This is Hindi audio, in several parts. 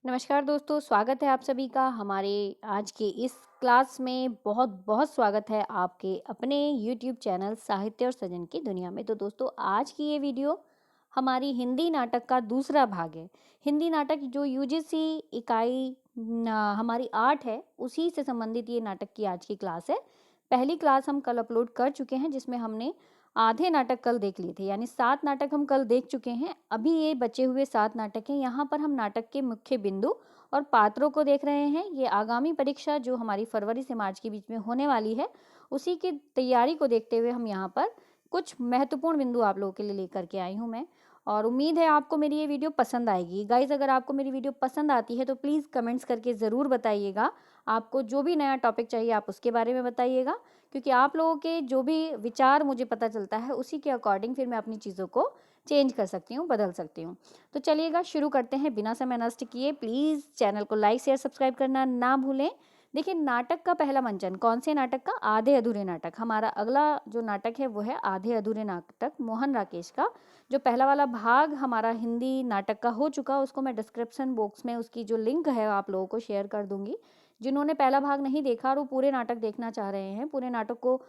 नमस्कार दोस्तों, स्वागत है आप सभी का हमारे आज के इस क्लास में। बहुत बहुत स्वागत है आपके अपने YouTube चैनल साहित्य और सृजन की दुनिया में। तो दोस्तों, आज की ये वीडियो हमारी हिंदी नाटक का दूसरा भाग है। हिंदी नाटक जो UGC इकाई हमारी 8 है, उसी से संबंधित ये नाटक की आज की क्लास है। पहली क्लास हम कल अपलोड कर चुके हैं, जिसमें हमने आधे नाटक कल देख लिए थे, यानी 7 नाटक हम कल देख चुके हैं। अभी ये बचे हुए 7 नाटक हैं। यहाँ पर हम नाटक के मुख्य बिंदु और पात्रों को देख रहे हैं। ये आगामी परीक्षा जो हमारी फरवरी से मार्च के बीच में होने वाली है, उसी की तैयारी को देखते हुए हम यहाँ पर कुछ महत्वपूर्ण बिंदु आप लोगों के लिए लेकर के आई हूँ मैं, और उम्मीद है आपको मेरी ये वीडियो पसंद आएगी। गाइज, अगर आपको मेरी वीडियो पसंद आती है तो प्लीज़ कमेंट्स करके ज़रूर बताइएगा। आपको जो भी नया टॉपिक चाहिए आप उसके बारे में बताइएगा, क्योंकि आप लोगों के जो भी विचार मुझे पता चलता है उसी के अकॉर्डिंग फिर मैं अपनी चीज़ों को चेंज कर सकती हूँ, बदल सकती हूँ। तो चलिएगा, शुरू करते हैं बिना समय नष्ट किए। प्लीज़ चैनल को लाइक शेयर सब्सक्राइब करना ना भूलें। देखिए, नाटक का पहला मंचन कौन से नाटक का? आधे अधूरे नाटक। हमारा अगला जो नाटक है वो है आधे अधूरे नाटक, मोहन राकेश का। जो पहला वाला भाग हमारा हिंदी नाटक का हो चुका, उसको मैं डिस्क्रिप्शन बॉक्स में उसकी जो लिंक है आप लोगों को शेयर कर दूंगी। जिन्होंने पहला भाग नहीं देखा और वो पूरे नाटक देखना चाह रहे हैं, पूरे नाटक को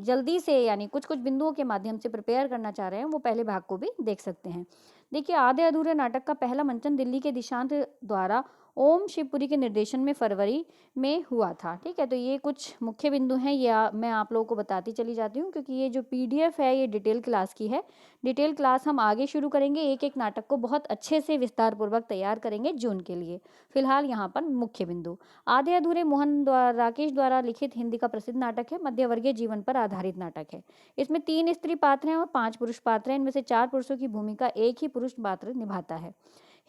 जल्दी से यानी कुछ कुछ बिंदुओं के माध्यम से प्रिपेयर करना चाह रहे हैं, वो पहले भाग को भी देख सकते हैं। देखिए, आधे अधूरे नाटक का पहला मंचन दिल्ली के दिशांत द्वारा ओम शिवपुरी के निर्देशन में फरवरी में हुआ था। ठीक है, तो ये कुछ मुख्य बिंदु हैं, ये मैं आप लोगों को बताती चली जाती हूँ, क्योंकि ये जो PDF है ये डिटेल क्लास की है। डिटेल क्लास हम आगे शुरू करेंगे, एक एक नाटक को बहुत अच्छे से विस्तार पूर्वक तैयार करेंगे जून के लिए। फिलहाल यहाँ पर मुख्य बिंदु। आधे अधूरे मोहन राकेश द्वारा लिखित हिंदी का प्रसिद्ध नाटक है, मध्यवर्गीय जीवन पर आधारित नाटक है। इसमें 3 स्त्री पात्र हैं और 5 पुरुष पात्र हैं। इनमें से 4 पुरुषों की भूमिका एक ही पुरुष पात्र निभाता है।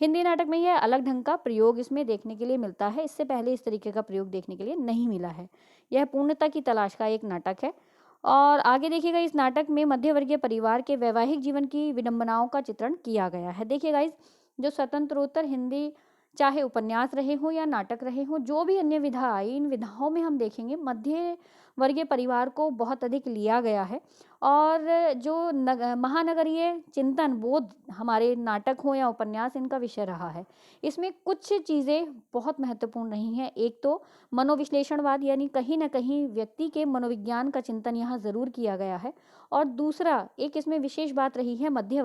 हिंदी नाटक में यह अलग ढंग का प्रयोग इसमें देखने के लिए मिलता है। इससे पहले इस तरीके का प्रयोग देखने के लिए नहीं मिला है। यह पूर्णता की तलाश का एक नाटक है। और आगे देखिएगा, इस नाटक में मध्यवर्गीय परिवार के वैवाहिक जीवन की विडंबनाओं का चित्रण किया गया है। देखिएगा, इस जो स्वतंत्रोत्तर हिंदी, चाहे उपन्यास रहे हो या नाटक रहे हो, जो भी अन्य विधा आई, इन विधाओं में हम देखेंगे मध्य वर्गीय परिवार को बहुत अधिक लिया गया है। और जो महानगरीय चिंतन बोध हमारे नाटक हो या उपन्यास, इनका विषय रहा है। इसमें कुछ चीज़ें बहुत महत्वपूर्ण नहीं है। एक तो मनोविश्लेषणवाद, यानी कहीं ना कहीं व्यक्ति के मनोविज्ञान का चिंतन यहाँ ज़रूर किया गया है। और दूसरा एक इसमें विशेष बात रही है, मध्य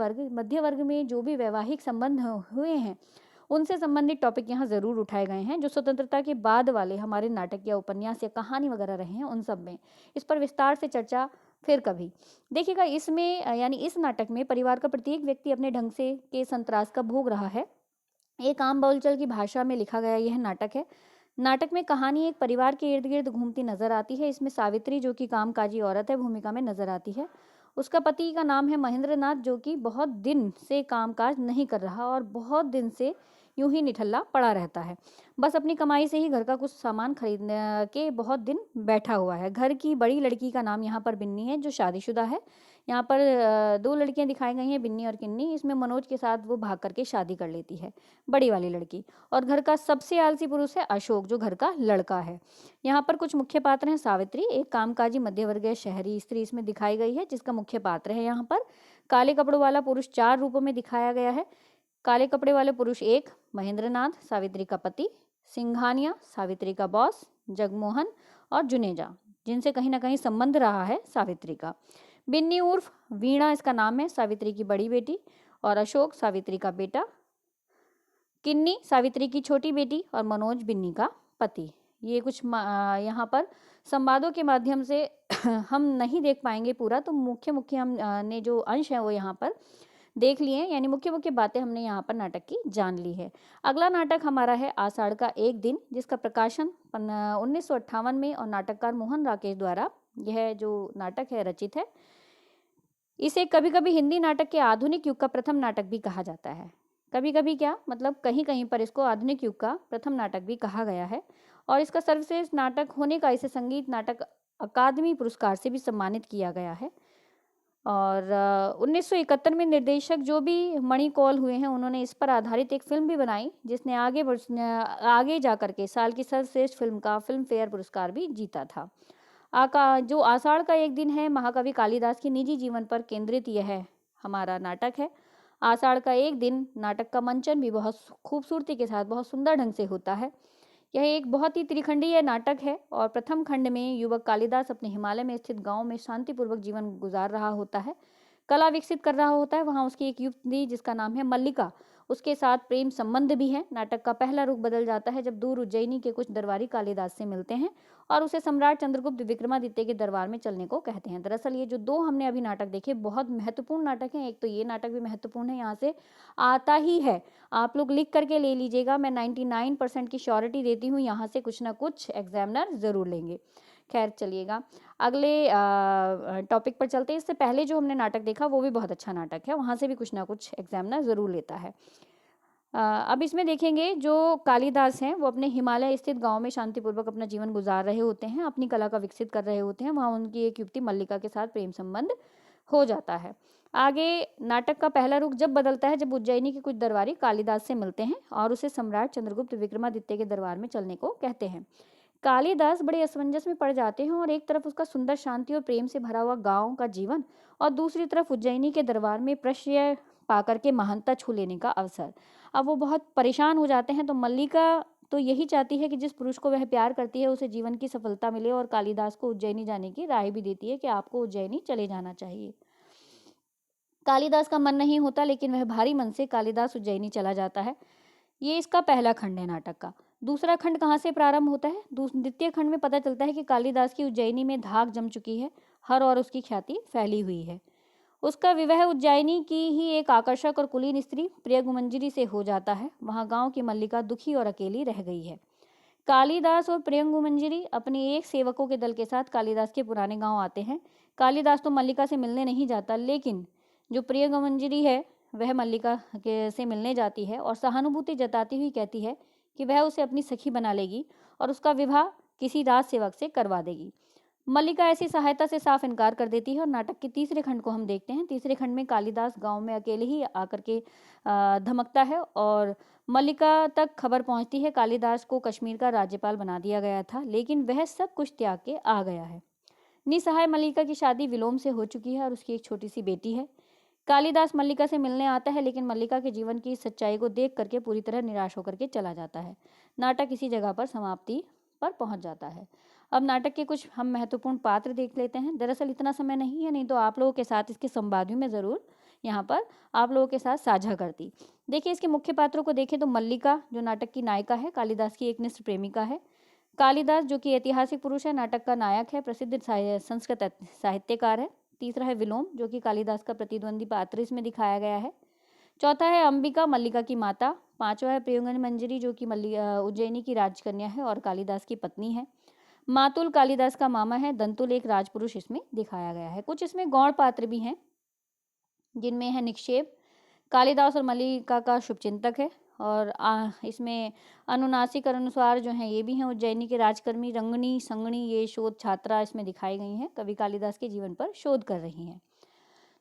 वर्ग में जो भी वैवाहिक संबंध हुए हैं, उनसे संबंधित टॉपिक यहाँ ज़रूर उठाए गए हैं, जो स्वतंत्रता के बाद वाले हमारे नाटक या उपन्यास या कहानी वगैरह रहे हैं उन सब में। इस पर विस्तार से चर्चा फिर कभी। देखिएगा, इसमें यानी इस नाटक में परिवार का प्रत्येक व्यक्ति अपने ढंग से के संतरास का भोग रहा है। एक आम बोलचाल की भाषा में लिखा गया यह नाटक है। नाटक में कहानी एक परिवार के इर्द गिर्द घूमती नजर आती है। इसमें सावित्री, जो कि कामकाजी औरत है, भूमिका में नजर आती है। उसका पति का नाम है महेंद्र नाथ, जो कि बहुत दिन से कामकाज नहीं कर रहा और बहुत दिन से यूं ही निठल्ला पड़ा रहता है। बस अपनी कमाई से ही घर का कुछ सामान खरीद के बहुत दिन बैठा हुआ है। घर की बड़ी लड़की का नाम यहाँ पर बिन्नी है, जो शादीशुदा है। यहाँ पर 2 लड़कियां दिखाई गई हैं, बिन्नी और किन्नी। इसमें मनोज के साथ वो भाग करके शादी कर लेती है, बड़ी वाली लड़की। और घर का सबसे आलसी पुरुष है अशोक, जो घर का लड़का है। यहाँ पर कुछ मुख्य पात्र हैं। सावित्री, एक कामकाजी मध्यवर्गीय शहरी स्त्री इसमें दिखाई गई है, जिसका मुख्य पात्र है यहाँ पर। काले कपड़ों वाला पुरुष 4 रूपों में दिखाया गया है। काले कपड़े वाले पुरुष 1 महेंद्रनाथ, सावित्री का पति। सिंघानिया, सावित्री का बॉस। जगमोहन और जुनेजा, जिनसे कहीं ना कहीं संबंध रहा है सावित्री का। बिन्नी उर्फ वीणा इसका नाम है, सावित्री की बड़ी बेटी। और अशोक, सावित्री का बेटा। किन्नी, सावित्री की छोटी बेटी। और मनोज, बिन्नी का पति। ये कुछ यहाँ पर संवादों के माध्यम से हम नहीं देख पाएंगे पूरा, तो मुख्य मुख्य हम ने जो अंश है वो यहाँ पर देख लिए हैं, यानी मुख्य मुख्य बातें हमने यहाँ पर नाटक की जान ली है। अगला नाटक हमारा है आषाढ़ का एक दिन, जिसका प्रकाशन 1958 में और नाटककार मोहन राकेश द्वारा यह जो नाटक है रचित है। इसे कभी कभी हिंदी नाटक के आधुनिक युग का प्रथम नाटक भी कहा जाता है। कभी कभी क्या मतलब, कहीं कहीं पर इसको आधुनिक युग का प्रथम नाटक भी कहा गया है। और इसका सर्वश्रेष्ठ नाटक होने का इसे संगीत नाटक अकादमी पुरस्कार से भी सम्मानित किया गया है। और 1971 में निर्देशक जो भी मणि कौल हुए हैं, उन्होंने इस पर आधारित एक फिल्म भी बनाई, जिसने आगे जा करके साल की सर्वश्रेष्ठ फिल्म का फिल्म फेयर पुरस्कार भी जीता था। जो आषाढ़ का एक दिन है, महाकवि कालिदास के निजी जीवन पर केंद्रित यह हमारा नाटक है। आषाढ़ का एक दिन नाटक का मंचन भी बहुत खूबसूरती के साथ बहुत सुंदर ढंग से होता है। यह एक बहुत ही त्रिखंडीय नाटक है और प्रथम खंड में युवक कालिदास अपने हिमालय में स्थित गांव में शांतिपूर्वक जीवन गुजार रहा होता है, कला विकसित कर रहा होता है। वहां उसकी एक युवती जिसका नाम है मल्लिका, उसके साथ प्रेम संबंध भी है। नाटक का पहला रुख बदल जाता है जब दूर उज्जैनी के कुछ दरबारी कालिदास से मिलते हैं और उसे सम्राट चंद्रगुप्त विक्रमादित्य के दरबार में चलने को कहते हैं। दरअसल ये जो दो हमने अभी नाटक देखे बहुत महत्वपूर्ण नाटक हैं। एक तो ये नाटक भी महत्वपूर्ण है, यहाँ से आता ही है, आप लोग लिख करके ले लीजिएगा। मैं 99% की श्योरिटी देती हूँ, यहाँ से कुछ ना कुछ एग्जामिनर जरूर लेंगे। खैर चलिएगा अगले टॉपिक पर चलते हैं। इससे पहले जो हमने नाटक देखा वो भी बहुत अच्छा नाटक है, वहाँ से भी कुछ ना कुछ एग्जामिनर ज़रूर लेता है। अब इसमें देखेंगे जो कालिदास हैं वो अपने हिमालय स्थित गांव में शांतिपूर्वक अपना जीवन गुजार रहे होते हैं, अपनी कला का विकसित कर रहे होते हैं। वहाँ उनकी एक युवती मल्लिका के साथ प्रेम संबंध हो जाता है। आगे नाटक का पहला रुख जब बदलता है जब उज्जैनी के कुछ दरबारी कालिदास से मिलते हैं और उसे सम्राट चंद्रगुप्त विक्रमादित्य के दरबार में चलने को कहते हैं। कालिदास बड़े असमंजस में पड़ जाते हैं और एक तरफ उसका सुंदर शांति और प्रेम से भरा हुआ गांव का जीवन और दूसरी तरफ उज्जैनी के दरबार में प्रश्रय पाकर के महानता छू लेने का अवसर। अब वो बहुत परेशान हो जाते हैं। तो मल्लिका तो यही चाहती है कि जिस पुरुष को वह प्यार करती है उसे जीवन की सफलता मिले और कालिदास को उज्जैनी जाने की राय भी देती है कि आपको उज्जैनी चले जाना चाहिए। कालिदास का मन नहीं होता लेकिन वह भारी मन से कालिदास उज्जैनी चला जाता है। ये इसका पहला खंड है नाटक का। दूसरा खंड कहाँ से प्रारंभ होता है? द्वितीय खंड में पता चलता है कि कालिदास की उज्जैनी में धाक जम चुकी है, हर और उसकी ख्याति फैली हुई है। उसका विवाह उज्जैनी की ही एक आकर्षक और कुलीन स्त्री प्रियंगुमंजरी से हो जाता है। वहां गांव की मल्लिका दुखी और अकेली रह गई है। कालिदास और प्रियंगुमंजरी अपने एक सेवकों के दल के साथ कालिदास के पुराने गांव आते हैं। कालिदास तो मल्लिका से मिलने नहीं जाता, लेकिन जो प्रियंगुमंजरी है वह मल्लिका के से मिलने जाती है और सहानुभूति जताती हुई कहती है कि वह उसे अपनी सखी बना लेगी और उसका विवाह किसी राज सेवक से करवा देगी। मल्लिका ऐसी सहायता से साफ इनकार कर देती है और नाटक के तीसरे खंड को हम देखते हैं। तीसरे खंड में कालिदास गांव में अकेले ही आकर के धमकता है और मल्लिका तक खबर पहुंचती है कालिदास को कश्मीर का राज्यपाल बना दिया गया था, लेकिन वह सब कुछ त्याग के आ गया है। निसहाय मल्लिका की शादी विलोम से हो चुकी है और उसकी एक छोटी सी बेटी है। कालिदास मल्लिका से मिलने आता है लेकिन मल्लिका के जीवन की सच्चाई को देख करके पूरी तरह निराश होकर के चला जाता है। नाटक इसी जगह पर समाप्ति पर पहुंच जाता है। अब नाटक के कुछ हम महत्वपूर्ण पात्र देख लेते हैं। दरअसल इतना समय नहीं है, नहीं तो आप लोगों के साथ इसके संवादियों में ज़रूर यहाँ पर आप लोगों के साथ साझा करती। देखिए इसके मुख्य पात्रों को देखें तो मल्लिका जो नाटक की नायिका है, कालिदास की एक निष्ठ प्रेमिका है। कालिदास जो कि ऐतिहासिक पुरुष है, नाटक का नायक है, प्रसिद्ध संस्कृत साहित्यकार है। तीसरा है विलोम जो कि कालिदास का प्रतिद्वंदी पात्र इसमें दिखाया गया है। चौथा है अंबिका, मल्लिका की माता। पांचवा है प्रियंगुमंजरी जो कि उज्जैनी की राजकन्या है और कालिदास की पत्नी है। मातुल कालिदास का मामा है। दंतुल एक राजपुरुष इसमें दिखाया गया है। कुछ इसमें गौण पात्र भी हैं जिनमें है निक्षेप, कालिदास और मल्लिका का शुभचिंतक है और इसमें अनुनासिक और अनुस्वार जो हैं ये भी हैं उज्जैनी के राजकर्मी। रंगनी संगणी ये शोध छात्रा इसमें दिखाई गई हैं, कवि कालिदास के जीवन पर शोध कर रही हैं।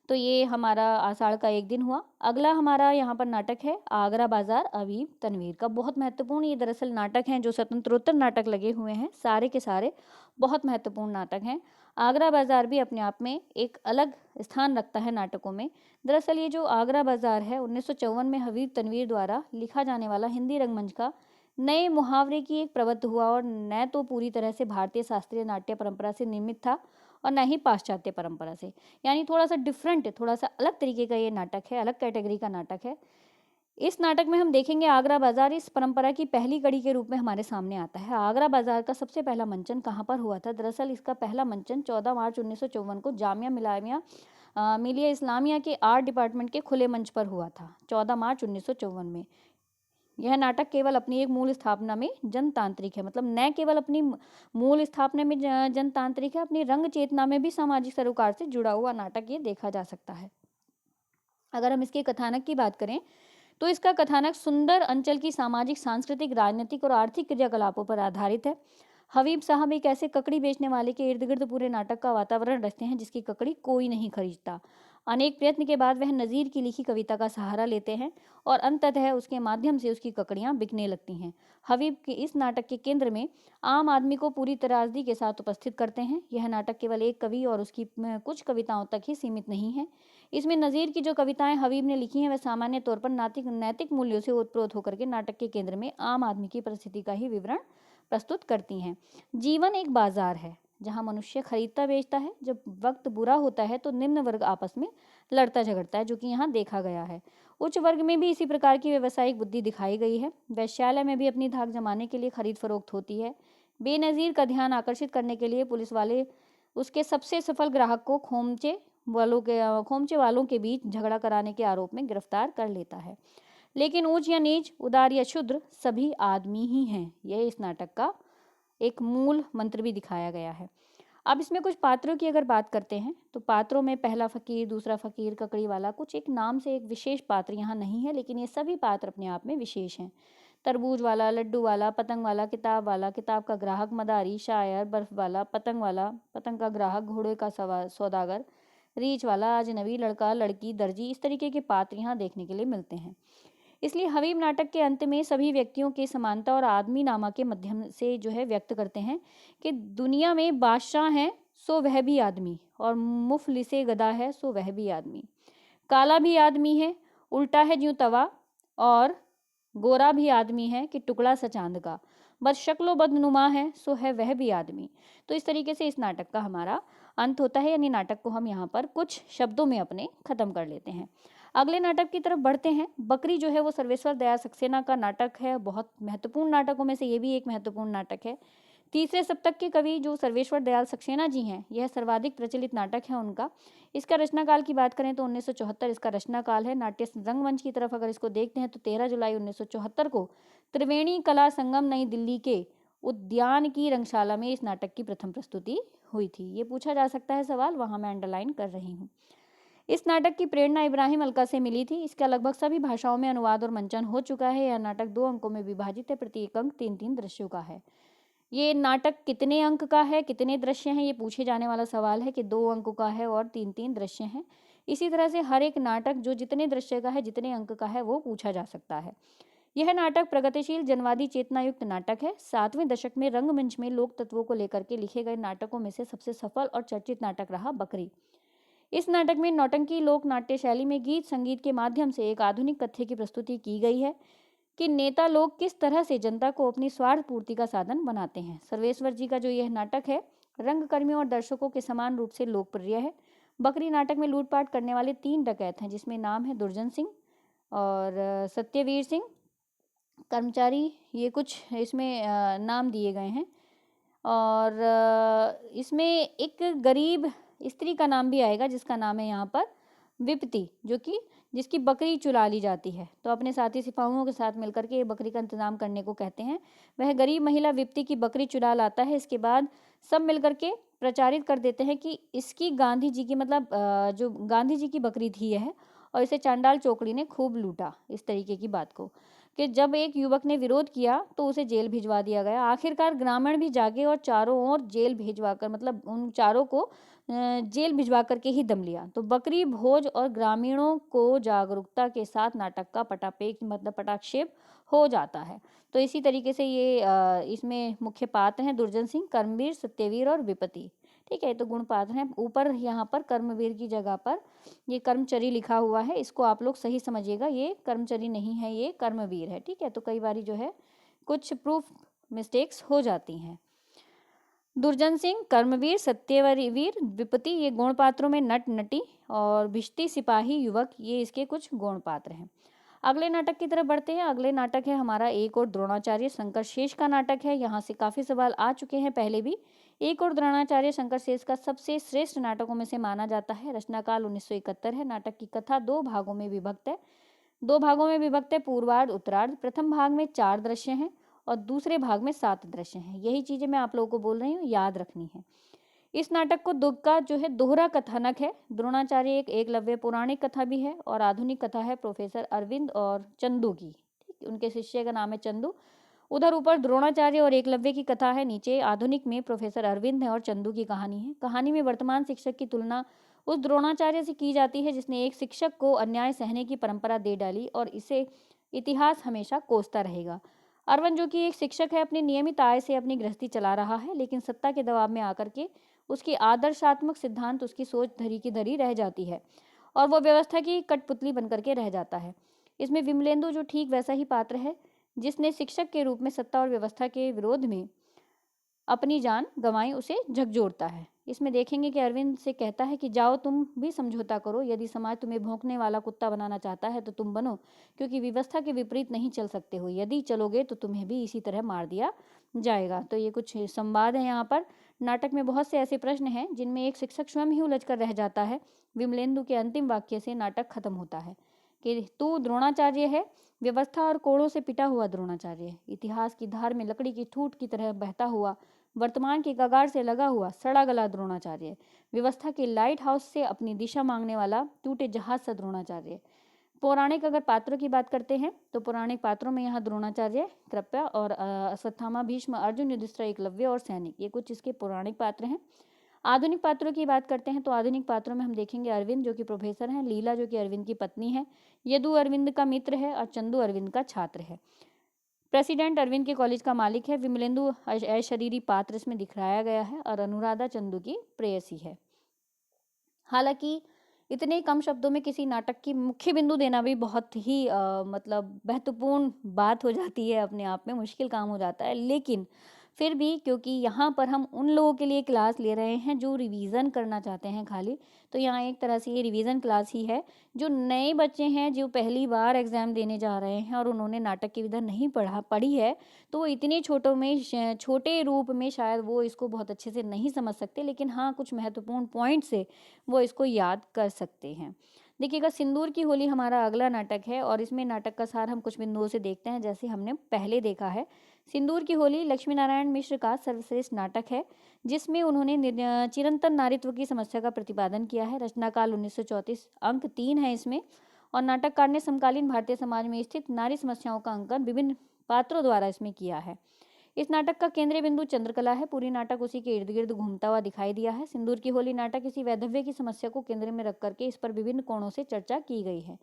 तो ये हमारा आषाढ़ का एक दिन हुआ। अगला हमारा यहाँ पर नाटक है आगरा बाजार अबीब तनवीर का। बहुत महत्वपूर्ण ये दरअसल नाटक हैं जो स्वतंत्रोत्तर नाटक लगे हुए हैं, सारे के सारे बहुत महत्वपूर्ण नाटक हैं। आगरा बाजार भी अपने आप में एक अलग स्थान रखता है नाटकों में। दरअसल ये जो आगरा बाजार है 1954 में हबीब तनवीर द्वारा लिखा जाने वाला हिंदी रंगमंच का नए मुहावरे की एक प्रबंध हुआ और न तो पूरी तरह से भारतीय शास्त्रीय नाट्य परंपरा से निर्मित था और न ही पाश्चात्य परंपरा से, यानी थोड़ा सा डिफरेंट है, थोड़ा सा अलग तरीके का ये नाटक है, अलग कैटेगरी का नाटक है। इस नाटक में हम देखेंगे आगरा बाजार इस परंपरा की पहली कड़ी के रूप में हमारे सामने आता है। आगरा बाजार का सबसे पहला मंचन कहाँ पर हुआ था? दरअसल इसका पहला मंचन 14 मार्च 1954 को जामिया मिलिया इस्लामिया के आर्ट डिपार्टमेंट के खुले मंच पर हुआ था। 14 मार्च 1954 में यह नाटक केवल अपनी एक मूल स्थापना में जनतांत्रिक है, मतलब न केवल अपनी मूल स्थापना में जनतांत्रिक है, अपनी रंग चेतना में भी सामाजिक सरोकार से जुड़ा हुआ नाटक ये देखा जा सकता है। अगर हम इसके कथानक की बात करें तो इसका कथानक सुंदर अंचल की सामाजिक, सांस्कृतिक, राजनीतिक और आर्थिक क्रियाकलापों पर आधारित है। हबीब साहब एक ऐसे ककड़ी बेचने वाले के इर्द गिर्द पूरे नाटक का वातावरण रचते हैं जिसकी ककड़ी कोई नहीं खरीदता। अनेक प्रयत्न के बाद वह नज़ीर की लिखी कविता का सहारा लेते हैं और अंततः उसके माध्यम से उसकी ककड़ियाँ बिकने लगती हैं। हबीब के इस नाटक के केंद्र में आम आदमी को पूरी त्रासदी के साथ उपस्थित करते हैं। यह नाटक केवल एक कवि और उसकी कुछ कविताओं तक ही सीमित नहीं है। इसमें नज़ीर की जो कविताएं हबीब ने लिखी हैं वह सामान्य तौर पर नैतिक मूल्यों से ओतप्रोत होकर के नाटक के केंद्र में आम आदमी की परिस्थिति का ही विवरण प्रस्तुत करती हैं। जीवन एक बाजार है जहाँ मनुष्य खरीदता बेचता है। जब वक्त बुरा होता है तो निम्न वर्ग आपस में लड़ता झगड़ता है, जो कि यहाँ देखा गया है। उच्च वर्ग में भी इसी प्रकार की व्यावसायिक बुद्धि दिखाई गई है। वैश्यालय में भी अपनी धाक जमाने के लिए खरीद फरोख्त होती है। बेनज़ीर का ध्यान आकर्षित करने के लिए पुलिस वाले उसके सबसे सफल ग्राहक को खोमचे वालों के बीच झगड़ा कराने के आरोप में गिरफ्तार कर लेता है। लेकिन ऊंच या नीच, उदार या क्षुद्र, सभी आदमी ही हैं। यह इस नाटक का एक मूल मंत्र भी दिखाया गया है। अब इसमें कुछ पात्रों की अगर बात करते हैं तो पात्रों में पहला फकीर, दूसरा फकीर, ककड़ी वाला, कुछ एक नाम से एक विशेष पात्र यहाँ नहीं है, लेकिन ये सभी पात्र अपने आप में विशेष हैं। तरबूज वाला, लड्डू वाला, पतंग वाला, किताब का ग्राहक, मदारी, शायर, बर्फ वाला, पतंग का ग्राहक, घोड़े का सौदागर, रीछ वाला, अजनबी, लड़का, लड़की, दर्जी, इस तरीके के पात्र यहाँ देखने के लिए मिलते हैं। इसलिए हबीब नाटक के अंत में सभी व्यक्तियों के समानता और आदमी नामा के माध्यम से जो है व्यक्त करते हैं कि दुनिया में बादशाह हैं सो वह भी आदमी, और मुफलिसे गदा है सो वह भी आदमी, काला भी आदमी है, उल्टा है ज्यों तवा, और गोरा भी आदमी है कि टुकड़ा सा चांद का, बस शक्लो बदनुमा है सो है वह भी आदमी। तो इस तरीके से इस नाटक का हमारा अंत होता है, यानी नाटक को हम यहाँ पर कुछ शब्दों में अपने खत्म कर लेते हैं। अगले नाटक की तरफ बढ़ते हैं। बकरी जो है वो सर्वेश्वर दयाल सक्सेना का नाटक है। बहुत महत्वपूर्ण नाटकों में से ये भी एक महत्वपूर्ण नाटक है। तीसरे सप्तक के कवि जो सर्वेश्वर दयाल सक्सेना जी हैं, यह सर्वाधिक प्रचलित नाटक है उनका। इसका रचनाकाल की बात करें तो 1974 इसका रचनाकाल है। नाट्य रंगमंच की तरफ अगर इसको देखते हैं तो 13 जुलाई 1974 को त्रिवेणी कला संगम नई दिल्ली के उद्यान की रंगशाला में इस नाटक की प्रथम प्रस्तुति हुई थी। ये पूछा जा सकता है सवाल, वहां मैं अंडरलाइन कर रही हूँ। इस नाटक की प्रेरणा इब्राहिम अलका से मिली थी। इसका लगभग सभी भाषाओं में अनुवाद और मंचन हो चुका है। यह नाटक 2 अंकों में विभाजित है। प्रत्येक अंक 3-3 दृश्यों का है। ये नाटक कितने अंक का है, कितने दृश्य हैं, ये पूछे जाने वाला सवाल है कि 2 अंकों का है और 3-3 दृश्य हैं। इसी तरह से हर एक नाटक जो जितने दृश्य का है, जितने अंक का है, वो पूछा जा सकता है। यह नाटक प्रगतिशील जनवादी चेतना युक्त नाटक है। 7वें दशक में रंगमंच में लोक तत्वों को लेकर के लिखे गए नाटकों में से सबसे सफल और चर्चित नाटक रहा बकरी। इस नाटक में नौटंकी लोक नाट्य शैली में गीत संगीत के माध्यम से एक आधुनिक कथ्य की प्रस्तुति की गई है कि नेता लोग किस तरह से जनता को अपनी स्वार्थ पूर्ति का साधन बनाते हैं। सर्वेश्वर जी का जो यह नाटक है रंगकर्मियों और दर्शकों के समान रूप से लोकप्रिय है। बकरी नाटक में लूटपाट करने वाले 3 डकैत हैं, जिसमें नाम है दुर्जन सिंह और सत्यवीर सिंह, कर्मचारी, ये कुछ इसमें नाम दिए गए हैं। और इसमें एक गरीब स्त्री का नाम भी आएगा जिसका नाम है यहाँ पर विपति, जो कि जिसकी बकरी चुरा ली जाती है। तो अपने साथी सिपाहियों के साथ मिलकर के बकरी का इंतजाम करने को कहते हैं। वह गरीब महिला विपति की बकरी चुरा लाता है। इसके बाद सब मिलकर के प्रचारित कर देते हैं कि इसकी गांधी जी की मतलब जो गांधी जी की बकरी थी यह, और इसे चांडाल चोकड़ी ने खूब लूटा। इस तरीके की बात को कि जब एक युवक ने विरोध किया तो उसे जेल भिजवा दिया गया। आखिरकार ग्रामीण भी जागे और चारों ओर जेल भिजवाकर मतलब उन चारों को जेल भिजवा करके ही दम लिया। तो बकरी भोज और ग्रामीणों को जागरूकता के साथ नाटक का पटाक्षेप हो जाता है। तो इसी तरीके से ये इसमें मुख्य पात्र हैं दुर्जन सिंह, कर्मवीर, सत्यवीर और विपति। ठीक है, तो गुण पात्र हैं। ऊपर यहाँ पर कर्मवीर की जगह पर ये कर्मचरी लिखा हुआ है, इसको आप लोग सही समझिएगा, ये कर्मचरी नहीं है, ये कर्मवीर है। ठीक है, तो कई बारी जो है कुछ प्रूफ मिस्टेक्स हो जाती हैं। दुर्जन सिंह, कर्मवीर, सत्यवीर, विपति, ये गौण पात्रों में नट नटी और भिश्ती सिपाही युवक, ये इसके कुछ गौण पात्र हैं। अगले नाटक की तरफ बढ़ते हैं। अगले नाटक है हमारा एक और द्रोणाचार्य शंकर शेष का नाटक है। यहाँ से काफ़ी सवाल आ चुके हैं पहले भी। एक और द्रोणाचार्य शंकर शेष का सबसे श्रेष्ठ नाटकों में से माना जाता है। रचनाकाल 1971 है। नाटक की कथा 2 भागों में विभक्त है। 2 भागों में विभक्त है, पूर्वार्ध उत्तरार्ध। प्रथम भाग में 4 दृश्य हैं और दूसरे भाग में 7 दृश्य हैं। यही चीजें मैं आप लोगों को बोल रही हूँ, याद रखनी है। इस नाटक को दुख का जो है दोहरा कथानक है। द्रोणाचार्य एक एकलव्य पौराणिक कथा भी है और आधुनिक कथा है प्रोफेसर अरविंद और चंदू की। ठीक, उनके शिष्य का नाम है चंदू। उधर ऊपर द्रोणाचार्य और एकलव्य की कथा है, नीचे आधुनिक में प्रोफेसर अरविंद है और चंदू की कहानी है। कहानी में वर्तमान शिक्षक की तुलना उस द्रोणाचार्य से की जाती है जिसने एक शिक्षक को अन्याय सहने की परंपरा दे डाली, और इसे इतिहास हमेशा कोसता रहेगा। अरविंद, जो कि एक शिक्षक है, अपनी नियमित आय से अपनी गृहस्थी चला रहा है, लेकिन सत्ता के दबाव में आकर के उसकी आदर्शात्मक सिद्धांत, उसकी सोच धरी की धरी रह जाती है और वो व्यवस्था की कठपुतली बनकर के रह जाता है। इसमें विमलेंदु जो ठीक वैसा ही पात्र है जिसने शिक्षक के रूप में सत्ता और व्यवस्था के विरोध में अपनी जान गंवाई, उसे झकझोरता है। इसमें देखेंगे कि अरविंद से कहता है कि जाओ तुम भी समझौता करो, यदि समाज तुम्हें भौंकने वाला कुत्ता बनाना चाहता है तो तुम बनो, क्योंकि व्यवस्था के विपरीत नहीं चल सकते हो। यदि चलोगे तो तुम्हें भी इसी तरह मार दिया जाएगा। तो ये कुछ संवाद है यहाँ पर। नाटक में बहुत से ऐसे प्रश्न हैं जिनमें एक शिक्षक स्वयं ही उलझ कर रह जाता है। विमलेंदु के अंतिम वाक्य से नाटक खत्म होता है कि तू द्रोणाचार्य है, व्यवस्था और कोड़ों से पिटा हुआ द्रोणाचार्य, इतिहास की धार में लकड़ी की ठूठ की तरह बहता हुआ, वर्तमान की कगार से लगा हुआ सड़ा गला द्रोणाचार्य, व्यवस्था के लाइट हाउस से अपनी दिशा मांगने वाला टूटे जहाज सा द्रोणाचार्य। पौराणिक अगर पात्रों की बात करते हैं तो पौराणिक पात्रों में यहाँ द्रोणाचार्य, कृपया और अश्वत्थामा, भीष्म, अर्जुन, युधिष्ठिर, एकलव्य और सैनिक, ये कुछ इसके पौराणिक पात्र हैं। आधुनिक पात्रों की बात करते हैं तो आधुनिक पात्रों में हम देखेंगे अरविंद जो कि प्रोफेसर हैं, लीला जो कि अरविंद की पत्नी है, यदु अरविंद का मित्र है और चंदू अरविंद का छात्र है। प्रेसिडेंट अरविंद के कॉलेज का मालिक है। विमलेंदु अशरीरी पात्र इसमें दिखाया गया है और अनुराधा चंदू की प्रेयसी है। हालांकि इतने कम शब्दों में किसी नाटक की मुख्य बिंदु देना भी बहुत ही मतलब महत्वपूर्ण बात हो जाती है, अपने आप में मुश्किल काम हो जाता है, लेकिन फिर भी क्योंकि यहाँ पर हम उन लोगों के लिए क्लास ले रहे हैं जो रिवीजन करना चाहते हैं खाली, तो यहाँ एक तरह से ये रिवीजन क्लास ही है। जो नए बच्चे हैं जो पहली बार एग्जाम देने जा रहे हैं और उन्होंने नाटक की विधा नहीं पढ़ी है, तो वो इतने छोटे रूप में शायद वो इसको बहुत अच्छे से नहीं समझ सकते, लेकिन हाँ कुछ महत्वपूर्ण पॉइंट से वो इसको याद कर सकते हैं। देखिएगा, सिंदूर की होली हमारा अगला नाटक है और इसमें नाटक का सार हम कुछ बिंदुओं से देखते हैं जैसे हमने पहले देखा है। सिंदूर की होली लक्ष्मी नारायण मिश्र का सर्वश्रेष्ठ नाटक है जिसमें उन्होंने चिरंतन नारीत्व की समस्या का प्रतिपादन किया है। रचनाकाल 1934, अंक 3 है इसमें, और नाटककार ने समकालीन भारतीय समाज में स्थित नारी समस्याओं का अंकन विभिन्न पात्रों द्वारा इसमें किया है। इस नाटक का केंद्रीय बिंदु चंद्रकला है। पूरी नाटक उसी के इर्द गिर्द घूमता हुआ दिखाई दिया है। सिंदूर की होली नाटक इसी वैधव्य की समस्या को केंद्र में रख करके इस पर विभिन्न कोणों से चर्चा की गई है।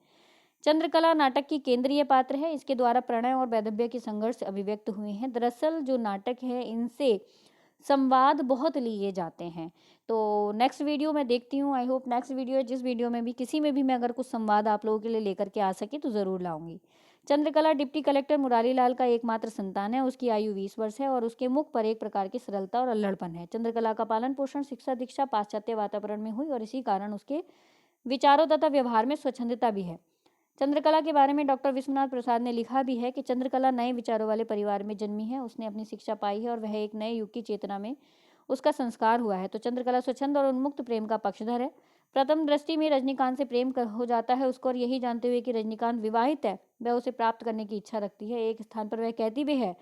चंद्रकला नाटक की केंद्रीय पात्र है। इसके द्वारा प्रणय और वैधव्य के संघर्ष अभिव्यक्त हुए हैं। दरअसल जो नाटक है इनसे संवाद बहुत लिए जाते हैं। तो नेक्स्ट वीडियो मैं देखती हूँ, आई होप नेक्स्ट वीडियो जिस वीडियो में भी किसी में भी मैं अगर कुछ संवाद आप लोगों के लिए लेकर के आ सके तो ज़रूर लाऊंगी। चंद्रकला डिप्टी कलेक्टर मुरारी लाल का एकमात्र संतान है। उसकी आयु 20 वर्ष है और उसके मुख पर एक प्रकार की सरलता और अल्हड़पन है। चंद्रकला का पालन पोषण, शिक्षा दीक्षा पाश्चात्य वातावरण में हुई और इसी कारण उसके विचारों तथा व्यवहार में स्वच्छंदता भी है। चंद्रकला के बारे में डॉक्टर विश्वनाथ प्रसाद ने लिखा भी है कि चंद्रकला नए विचारों वाले परिवार में जन्मी है। उसने अपनी शिक्षा पाई है और वह एक नए युग की चेतना में उसका संस्कार हुआ है। तो चंद्रकला स्वच्छंद और उन्मुक्त प्रेम का पक्षधर है। प्रथम दृष्टि में रजनीकांत से प्रेम हो जाता है उसको, और यही जानते हुए कि रजनीकांत विवाहित है वह उसे प्राप्त करने की इच्छा रखती है। एक स्थान पर वह कहती भी है,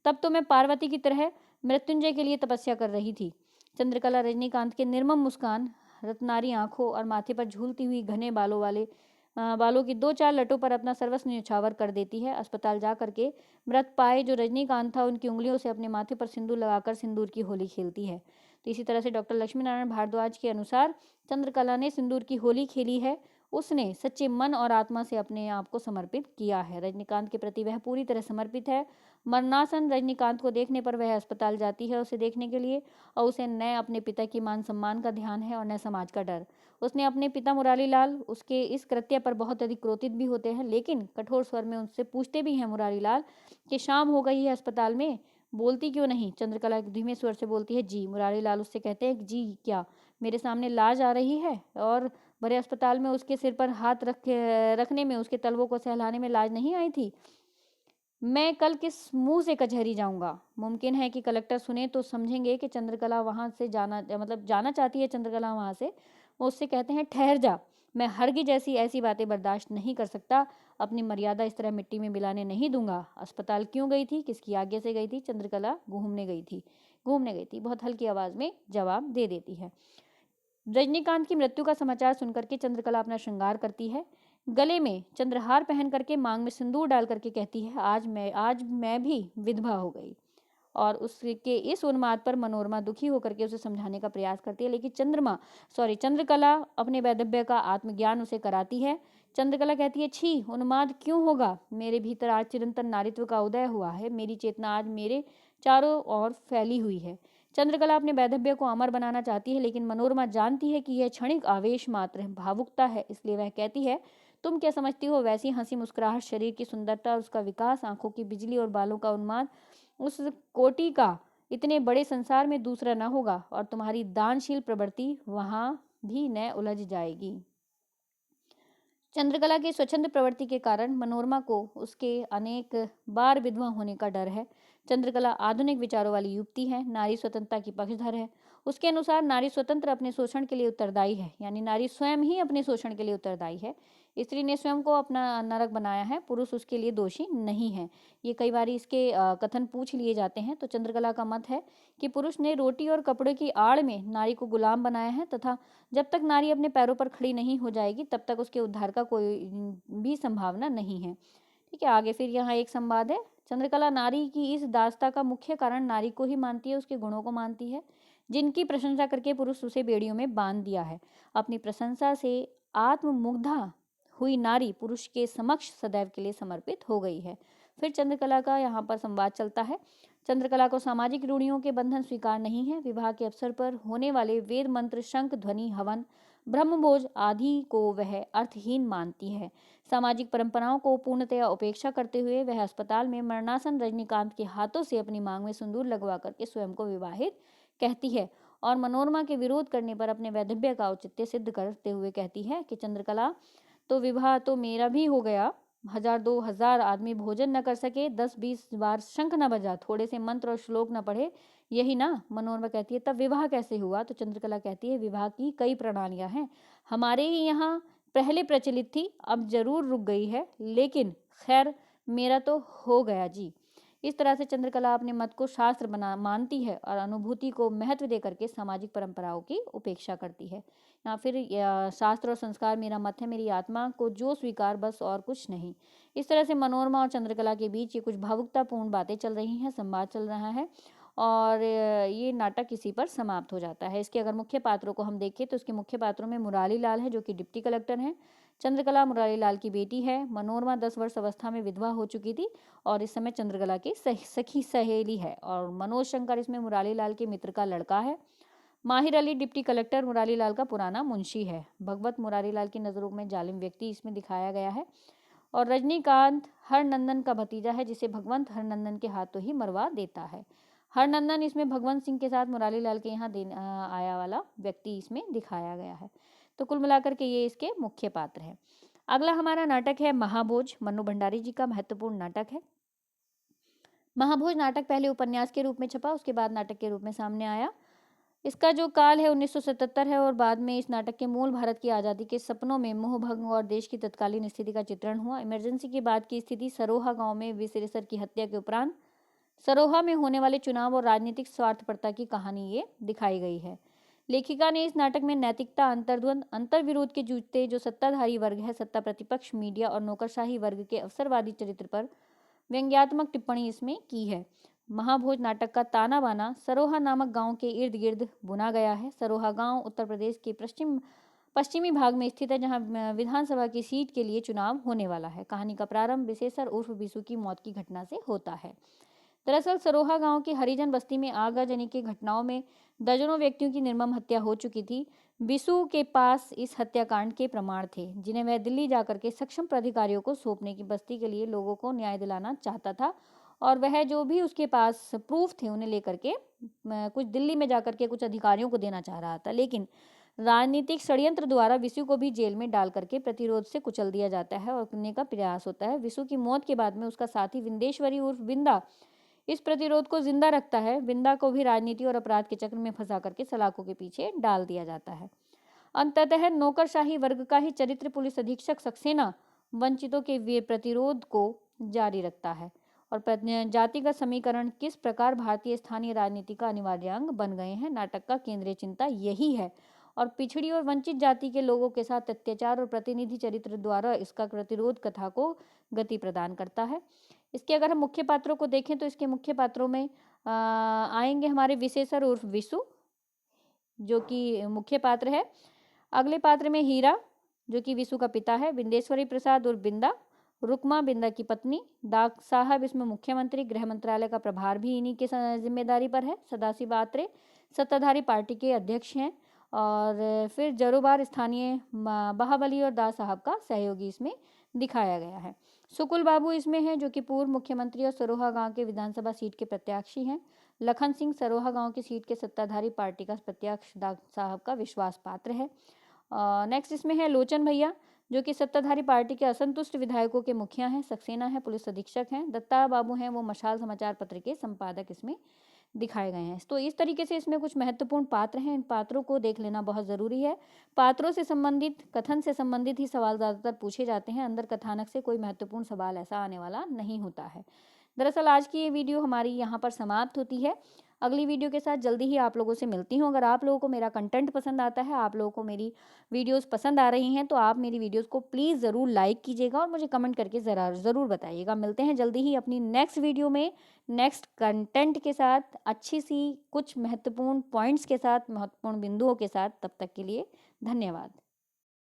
तब तो मैं पार्वती की तरह मृत्युंजय के लिए तपस्या कर रही थी। चंद्रकला रजनीकांत के निर्मम मुस्कान, रत्नारी आंखों और माथे पर झूलती हुई घने बालों की 2-4 लटों पर अपना सर्वस्व न्यौछावर कर देती है। अस्पताल जा करके मृत पाए जो रजनीकांत था उनकी उंगलियों से अपने माथे पर सिंदूर लगाकर सिंदूर की होली खेलती है। तो इसी तरह से डॉक्टर लक्ष्मी नारायण भारद्वाज के अनुसार चंद्रकला ने सिंदूर की होली खेली है। उसने सच्चे मन और आत्मा से अपने आप को समर्पित किया है। रजनीकांत के प्रति वह पूरी तरह समर्पित है। मरणासन रजनीकांत को देखने पर वह अस्पताल जाती है उसे देखने के लिए, और उसे न अपने पिता की मान सम्मान का ध्यान है और न समाज का डर। उसने अपने पिता मुरारी लाल उसके इस कृत्य पर बहुत अधिक क्रोधित भी होते हैं, लेकिन कठोर स्वर में उनसे पूछते भी हैं मुरारी लाल कि शाम हो गई है, अस्पताल में बोलती क्यों नहीं। चंद्रकला एक धीमे स्वर से बोलती है जी। मुरारी लाल उससे कहते हैं जी क्या, मेरे सामने लाज आ रही है? और बड़े अस्पताल में उसके सिर पर हाथ रखने में, उसके तलवों को सहलाने में लाज नहीं आई थी? मैं कल किस मुंह से कचहरी जाऊंगा? मुमकिन है कि कलेक्टर सुने तो समझेंगे कि चंद्रकला वहां से जाना चाहती है। चंद्रकला वहां से वो उससे कहते हैं ठहर जा, मैं हरगिज ऐसी बातें बर्दाश्त नहीं कर सकता। अपनी मर्यादा इस तरह मिट्टी में मिलाने नहीं दूंगा। अस्पताल क्यों गई थी, किसकी आज्ञा से गई थी? चंद्रकला घूमने गई थी, बहुत हल्की आवाज में जवाब दे देती है। रजनीकांत की मृत्यु का समाचार सुनकर के चंद्रकला अपना श्रृंगार करती है। गले में चंद्रहार पहन करके, मांग में सिंदूर डाल करके कहती है, आज मैं भी विधवा हो गई। और उसके इस उन्माद पर मनोरमा दुखी होकर के उसे समझाने का प्रयास करती है, लेकिन चंद्रकला अपने वैधव्य का आत्मज्ञान उसे कराती है। चंद्रकला कहती है, छी, उन्माद क्यों होगा, मेरे भीतर आज चिरंतन नारित्व का उदय हुआ है, मेरी चेतना आज मेरे चारों ओर फैली हुई है। चंद्रकला अपने वैधव्य को अमर बनाना चाहती है, लेकिन मनोरमा जानती है कि यह क्षणिक आवेश मात्र है, भावुकता है। इसलिए वह कहती है, तुम क्या समझती हो, वैसी हंसी मुस्कुराहट, शरीर की सुंदरता, उसका विकास, आंखों की बिजली और बालों का उन्माद, उस कोटि का इतने बड़े संसार में दूसरा न होगा, और तुम्हारी दानशील प्रवृत्ति वहां भी न उलझ जाएगी। चंद्रकला की स्वच्छंद प्रवृत्ति के कारण मनोरमा को उसके अनेक बार विधवा होने का डर है। चंद्रकला आधुनिक विचारों वाली युवती है, नारी स्वतंत्रता की पक्षधर है। उसके अनुसार नारी स्वतंत्र अपने शोषण के लिए उत्तरदायी है, यानी नारी स्वयं ही अपने शोषण के लिए उत्तरदायी है। स्त्री ने स्वयं को अपना नरक बनाया है, पुरुष उसके लिए दोषी नहीं है। ये कई बार इसके कथन पूछ लिए जाते हैं। तो चंद्रकला का मत है कि पुरुष ने रोटी और कपड़े की आड़ में नारी को गुलाम बनाया है, तथा जब तक नारी अपने पैरों पर खड़ी नहीं हो जाएगी तब तक उसके उद्धार का कोई भी संभावना नहीं है। ठीक है, आगे फिर यहाँ एक संवाद है। चंद्रकला नारी की इस दास्ता का मुख्य कारण नारी को ही मानती है, उसके गुणों को मानती है, जिनकी प्रशंसा करके पुरुष उसे बेड़ियों में बांध दिया है। अपनी प्रशंसा से आत्ममुग्धा हुई नारी पुरुष के समक्ष सदैव के लिए समर्पित हो गई है। फिर चंद्रकला का यहाँ पर संवाद चलता है। चंद्रकला को सामाजिक रूढ़ियों के बंधन स्वीकार नहीं है। विवाह के अवसर पर होने वाले वेद मंत्र, शंख ध्वनि, हवन, ब्रह्मभोज आदि को वह अर्थहीन मानती है। सामाजिक परंपराओं को पूर्णतया उपेक्षा करते हुए वह अस्पताल में मरणासन रजनीकांत के हाथों से अपनी मांग में सिंदूर लगवा करके स्वयं को विवाहित कहती है, और मनोरमा के विरोध करने पर अपने वैधव्य का औचित्य सिद्ध करते हुए कहती है कि चंद्रकला, तो विवाह तो मेरा भी हो गया, 1000-2000 आदमी भोजन न कर सके, 10-20 बार शंख न बजा, थोड़े से मंत्र और श्लोक न पढ़े, यही ना। मनोरमा कहती है, तब विवाह कैसे हुआ? तो चंद्रकला कहती है, विवाह की कई प्रणालियां हैं, हमारे ही यहाँ पहले प्रचलित थी, अब जरूर रुक गई है, लेकिन खैर मेरा तो हो गया जी। इस तरह से चंद्रकला अपने मत को शास्त्र मानती है और अनुभूति को महत्व देकर के सामाजिक परंपराओं की उपेक्षा करती है। या फिर शास्त्र और संस्कार मेरा मत है, मेरी आत्मा को जो स्वीकार, बस और कुछ नहीं। इस तरह से मनोरमा और चंद्रकला के बीच ये कुछ भावुकतापूर्ण बातें चल रही हैं, संवाद चल रहा है, और ये नाटक इसी पर समाप्त हो जाता है। इसके अगर मुख्य पात्रों को हम देखें तो इसके मुख्य पात्रों में मुरारी लाल है, जो कि डिप्टी कलेक्टर हैं। चंद्रकला मुरारी लाल की बेटी है। मनोरमा 10 वर्ष अवस्था में विधवा हो चुकी थी और इस समय चंद्रकला की सखी सहेली है। और मनोज शंकर इसमें मुरारी लाल के मित्र का लड़का है। माहिर अली डिप्टी कलेक्टर मुरारी लाल का पुराना मुंशी है। भगवत मुरारी लाल की नज़रों में जालिम व्यक्ति इसमें दिखाया गया है। और रजनीकांत हरनंदन का भतीजा है, जिसे भगवंत हरनंदन के हाथों ही मरवा देता है। हरनंदन इसमें भगवंत सिंह के साथ मुरारी लाल के यहाँ आया वाला व्यक्ति इसमें दिखाया गया है। तो कुल मिलाकर के ये इसके मुख्य पात्र हैं। अगला हमारा नाटक है महाभोज। मन्नू भंडारी जी का महत्वपूर्ण नाटक है। महाभोज नाटक पहले उपन्यास के रूप में छपा, उसके बाद नाटक के रूप में सामने आया। इसका जो काल है 1977 है, और बाद में इस नाटक के मूल भारत की आज़ादी के सपनों में मोहभंग और देश की तत्कालीन स्थिति का चित्रण हुआ। इमरजेंसी के बाद की स्थिति, सरोहा गांव में वीरसर की हत्या के उपरांत सरोहा में होने वाले चुनाव और राजनीतिक स्वार्थपरता की कहानी ये दिखाई गई है। लेखिका ने इस नाटक में नैतिकता, अंतर्द्वंद, अंतर्विरोध के जूझते जो सत्ताधारी वर्ग है, सत्ता प्रतिपक्ष, मीडिया और नौकरशाही वर्ग के अवसरवादी चरित्र पर व्यंग्यात्मक टिप्पणी इसमें की है। महाभोज नाटक का ताना बाना सरोहा नामक गांव के इर्द गिर्द बुना गया है। सरोहा गांव उत्तर प्रदेश के पश्चिमी भाग में स्थित है, जहां विधानसभा की सीट के लिए चुनाव होने वाला है। कहानी का प्रारंभ विशेषर उर्फ बिसु की मौत की घटना से होता है। दरअसल सरोहा गांव की हरिजन बस्ती में आगजनी की घटनाओं में दर्जनों व्यक्तियों की निर्मम हत्या हो चुकी थी। बिसु के पास इस हत्याकांड के प्रमाण थे, जिन्हें वह दिल्ली जाकर के सक्षम प्राधिकारियों को सौंपने की बस्ती के लिए लोगों को न्याय दिलाना चाहता था। और वह जो भी उसके पास प्रूफ थे उन्हें लेकर के कुछ दिल्ली में जाकर के कुछ अधिकारियों को देना चाह रहा था, लेकिन राजनीतिक षड्यंत्र द्वारा विसु को भी जेल में डाल करके प्रतिरोध से कुचल दिया जाता है और करने का प्रयास होता है। विसु की मौत के बाद में उसका साथी विंदेश्वरी उर्फ बिंदा इस प्रतिरोध को जिंदा रखता है। बिंदा को भी राजनीति और अपराध के चक्र में फंसा करके सलाखों के पीछे डाल दिया जाता है। अंततः नौकरशाही वर्ग का ही चरित्र पुलिस अधीक्षक सक्सेना वंचितों के वीर प्रतिरोध को जारी रखता है, और जातिगत समीकरण किस प्रकार भारतीय स्थानीय राजनीति का अनिवार्य अंग बन गए हैं, नाटक का केंद्रीय चिंता यही है। और पिछड़ी और वंचित जाति के लोगों के साथ अत्याचार और प्रतिनिधि चरित्र द्वारा इसका प्रतिरोध कथा को गति प्रदान करता है। इसके अगर हम मुख्य पात्रों को देखें तो इसके मुख्य पात्रों में आएंगे हमारे विशेषर उर्फ विशु, जो कि मुख्य पात्र है। अगले पात्र में हीरा, जो कि विशु का पिता है। बिंदेश्वरी प्रसाद उर्फ बिंदा, रुक्मा बिंदा की पत्नी। डाक साहब इसमें मुख्यमंत्री, गृह मंत्रालय का प्रभार भी इन्हीं के जिम्मेदारी पर है। सदाशिव आत्रे सत्ताधारी पार्टी के अध्यक्ष हैं। और फिर जरोबार स्थानीय बाहुबली और दास साहब का सहयोगी इसमें दिखाया गया है। सुकुल बाबू इसमें है, जो कि पूर्व मुख्यमंत्री और सरोहा गांव के विधानसभा सीट के प्रत्याशी हैं। लखन सिंह सरोहा गांव की सीट के सत्ताधारी पार्टी का प्रत्यक्ष दास साहब का विश्वास पात्र है। नेक्स्ट इसमें है लोचन भैया, जो कि सत्ताधारी पार्टी के असंतुष्ट विधायकों के मुखिया हैं। सक्सेना है, पुलिस अधीक्षक हैं। दत्ता बाबू हैं, वो मशाल समाचार पत्र के संपादक इसमें दिखाए गए हैं। तो इस तरीके से इसमें कुछ महत्वपूर्ण पात्र हैं। इन पात्रों को देख लेना बहुत ज़रूरी है। पात्रों से संबंधित, कथन से संबंधित ही सवाल ज़्यादातर पूछे जाते हैं। अंदर कथानक से कोई महत्वपूर्ण सवाल ऐसा आने वाला नहीं होता है। दरअसल आज की ये वीडियो हमारी यहाँ पर समाप्त होती है। अगली वीडियो के साथ जल्दी ही आप लोगों से मिलती हूँ। अगर आप लोगों को मेरा कंटेंट पसंद आता है, आप लोगों को मेरी वीडियोस पसंद आ रही हैं, तो आप मेरी वीडियोस को प्लीज़ ज़रूर लाइक कीजिएगा और मुझे कमेंट करके ज़रूर बताइएगा। मिलते हैं जल्दी ही अपनी नेक्स्ट वीडियो में, नेक्स्ट कंटेंट के साथ, अच्छी सी कुछ महत्वपूर्ण पॉइंट्स के साथ, महत्वपूर्ण बिंदुओं के साथ। तब तक के लिए धन्यवाद।